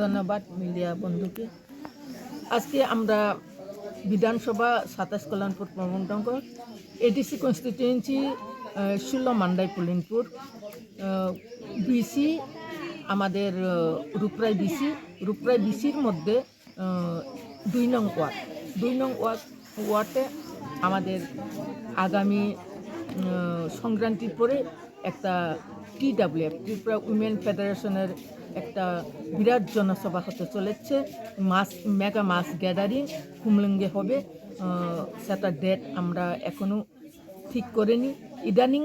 ধন্যবাদ মিডিয়া বন্ধুকে। আজকে আমরা বিধানসভা ২৭ কল্যাণপুর প্রমণ্ডনগর ADC constituency ১৬ Mandai Pulinpur VC আমাদের রূপরাই বিসির মধ্যে ২ নং ওয়ার্ডে আমাদের আগামী সংক্রান্তির পরে একটা TWF ত্রিপুরা উইমেন ফেডারেশনের একটা বিরাট জনসভা হতে চলেছে। মেগা মাস গ্যাদারিং কুমলিঙ্গে হবে। সেটার ডেট আমরা এখনও ঠিক করিনি। ইদানিং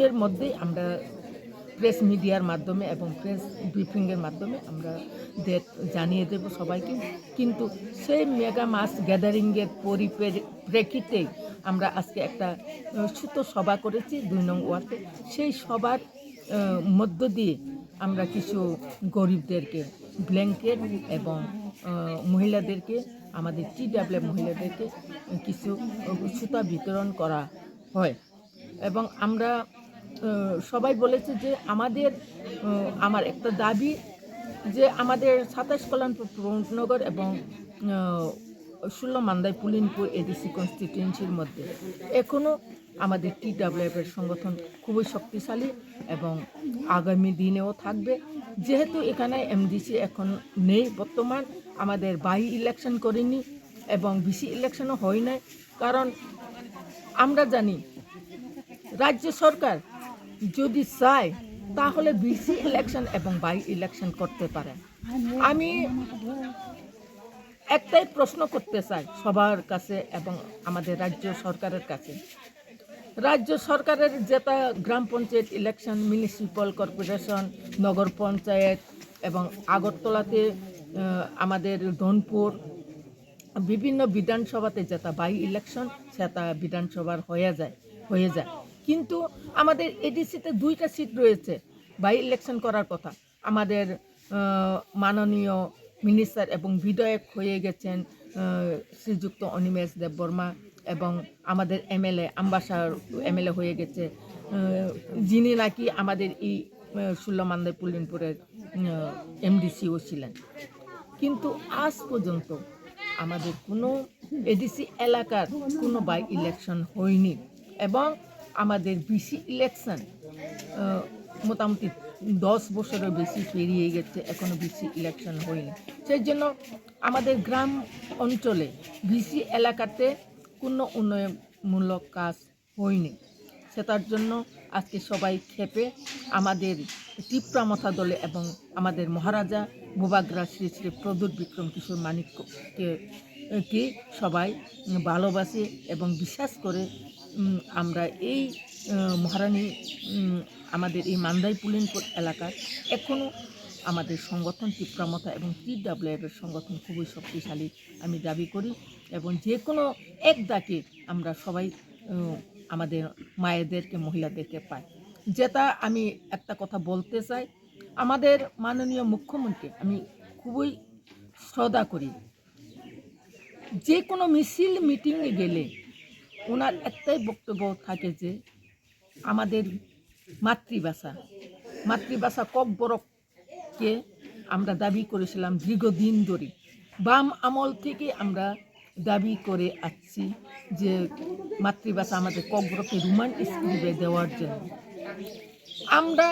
এর মধ্যে আমরা প্রেস মিডিয়ার মাধ্যমে এবং প্রেস ব্রিফিংয়ের মাধ্যমে আমরা ডেট জানিয়ে দেব সবাইকে। কিন্তু সেই মেগা মাস গ্যাদারিংয়ের পরিপ্রেক্ষিতে আমরা আজকে একটা ছোট সভা করেছি ২ নং ওয়ার্ডে। সেই সভার মধ্য দিয়ে আমরা কিছু গরিবদেরকে ব্ল্যাঙ্কেট এবং মহিলাদেরকে আমাদের TWF মহিলাদেরকে কিছু সুতা বিতরণ করা হয় এবং আমরা সবাই বলেছে যে আমার একটা দাবি যে আমাদের ২৭ কল্যাণপুর প্রমণ্ডনগর এবং ১৬ মান্দাই পুলিনপুর এডিসি কনস্টিটিউয়েন্সির মধ্যে এখনও আমাদের TWF-এর সংগঠন খুবই শক্তিশালী এবং আগামী দিনেও থাকবে। যেহেতু এখানে MDC এখন নেই, বর্তমান আমাদের বাই ইলেকশন করিনি এবং বিসি ইলেকশনও হয় নাই, কারণ আমরা জানি রাজ্য সরকার যদি চায় তাহলে বিসি ইলেকশন এবং বাই ইলেকশন করতে পারে। আমি একটাই প্রশ্ন করতে চাই সবার কাছে এবং আমাদের রাজ্য সরকারের কাছে। রাজ্য সরকারের যেটা গ্রাম পঞ্চায়েত ইলেকশন, মিউনিসিপ্যাল কর্পোরেশন, নগর পঞ্চায়েত এবং আগরতলাতে আমাদের ধনপুর বিভিন্ন বিধানসভাতে যেটা বাই ইলেকশন সেটা বিধানসভার হয়ে যায়। কিন্তু আমাদের এডিসিতে 2টা সিট রয়েছে বাই ইলেকশন করার কথা। আমাদের মাননীয় মিনিস্টার এবং বিধায়ক হয়ে গেছেন শ্রীযুক্ত অনিমেষ দেববর্মা এবং আমাদের এমএলএ হয়ে গেছে যিনি নাকি আমাদের এই ১৬ মান্দাই পুলিনপুরের MDCও ছিলেন। কিন্তু আজ পর্যন্ত আমাদের কোনো এডিসি এলাকার কোনো বাই ইলেকশন হয়নি এবং আমাদের বিসি ইলেকশন মোটামুটি 10 বছরের বেশি পেরিয়ে গেছে, এখনও বিসি ইলেকশন হয়নি। সেই জন্য আমাদের গ্রাম অঞ্চলে বিসি এলাকাতে কোনো উন্নয়নমূলক কাজ হয়নি। সেটার জন্য আজকে সবাই ক্ষেপে আমাদের টিপ্রামথা দলে এবং আমাদের মহারাজা ভূভাগ্রা শ্রী শ্রী প্রদ্যুৎ বিক্রম কিশোর মানিক্যকে সবাই ভালোবাসে এবং বিশ্বাস করে আমরা এই মহারানী আমাদের এই মান্দাই পুলিনপুর এলাকার এখনও আমাদের সংগঠন টিপ্রামথা এবং TWF-এর সংগঠন খুবই শক্তিশালী আমি দাবি করি এবং যে কোনো এক ডাকে আমরা সবাই আমাদের মায়েদেরকে মহিলাদেরকে পাই। যেটা আমি একটা কথা বলতে চাই, আমাদের মাননীয় মুখ্যমন্ত্রী আমি খুবই শ্রদ্ধা করি। যে কোনো মিছিল মিটিংয়ে গেলে ওনার একটাই বক্তব্য থাকে যে আমাদের মাতৃভাষা ককবরককে আমরা দাবি করেছিলাম দীর্ঘদিন ধরে। বাম আমল থেকে আমরা দাবি করে আসছি যে মাতৃভাষা আমাদের ককবরককে রোমান স্ক্রিপ্টে দেওয়ার জন্য। আমরা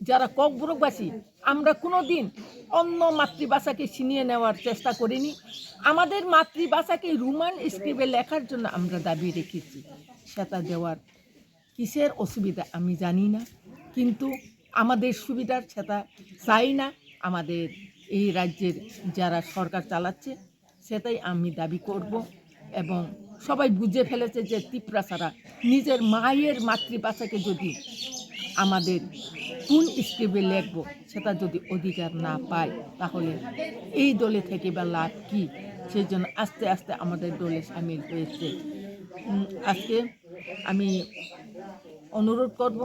যারা ককবরকবাসী আমরা কোনো দিন অন্য মাতৃভাষাকে ছিনিয়ে নেওয়ার চেষ্টা করিনি। আমাদের মাতৃভাষাকে রোমান স্ক্রিপ্টে লেখার জন্য আমরা দাবি রেখেছি। সেটা দেওয়ার কিসের অসুবিধা আমি জানি না, কিন্তু আমাদের সুবিধার সেটা চাই না। আমাদের এই রাজ্যের যারা সরকার চালাচ্ছে সেটাই আমি দাবি করব এবং সবাই বুঝে ফেলেছে যে ত্রিপুরা ছাড়া নিজের মায়ের মাতৃভাষাকে যদি আমাদের কোন স্ক্রিপ্টে লিখব সেটা যদি অধিকার না পায় তাহলে এই দলে থেকে বা লাভ কী? সেই জন্য আস্তে আস্তে আমাদের দলে সামিল হয়েছে। আজকে আমি অনুরোধ করব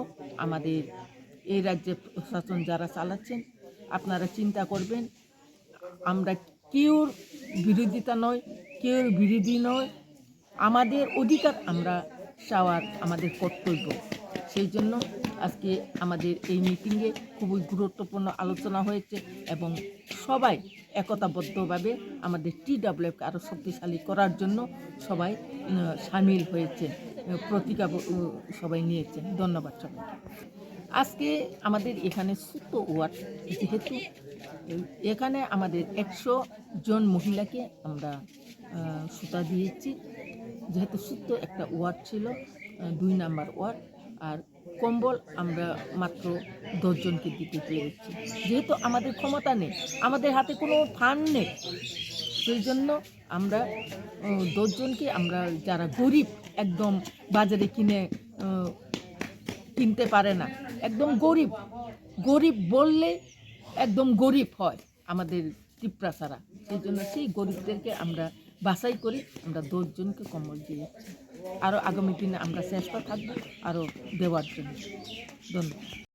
আমাদের এই রাজ্যের প্রশাসন যারা চালাচ্ছেন আপনারা চিন্তা করবেন, আমরা কেউর বিরোধিতা নয়, কেউর বিরোধী নয়, আমাদের অধিকার আমরা চাওয়ার আমাদের কর্তব্য। সেই জন্য আজকে আমাদের এই মিটিংয়ে খুবই গুরুত্বপূর্ণ আলোচনা হয়েছে এবং সবাই একতাবদ্ধভাবে আমাদের TWF-কে আরও শক্তিশালী করার জন্য সবাই সামিল হয়েছে, সবাই নিয়েছেন। ধন্যবাদ সবাইকে। আজকে আমাদের এখানে ছোট্ট ওয়ার্ড, যেহেতু এখানে আমাদের 100 জন মহিলাকে আমরা সুতা দিয়েছি, যেহেতু ছোট্ট একটা ওয়ার্ড ছিল, 2 নাম্বার ওয়ার্ড, আর কম্বল আমরা মাত্র 10 জনকে দিতে পেরেছি। যেহেতু আমাদের ক্ষমতা নেই, আমাদের হাতে কোনো ফান্ড নেই, সেই জন্য আমরা 10 জনকে, আমরা যারা গরিব, একদম বাজারে কিনতে পারে না, একদম গরিব, গরিব বললে একদম গরিব হয় আমাদের ত্রিপুরা ছাড়া, সেই জন্য সেই গরিবদেরকে আমরা বাছাই করি, আমরা 10 জনকে কম্বল দিয়েছি। আরও আগামী দিনে আমরা চেষ্টা থাকবো আরও দেওয়ার জন্য। ধন্যবাদ।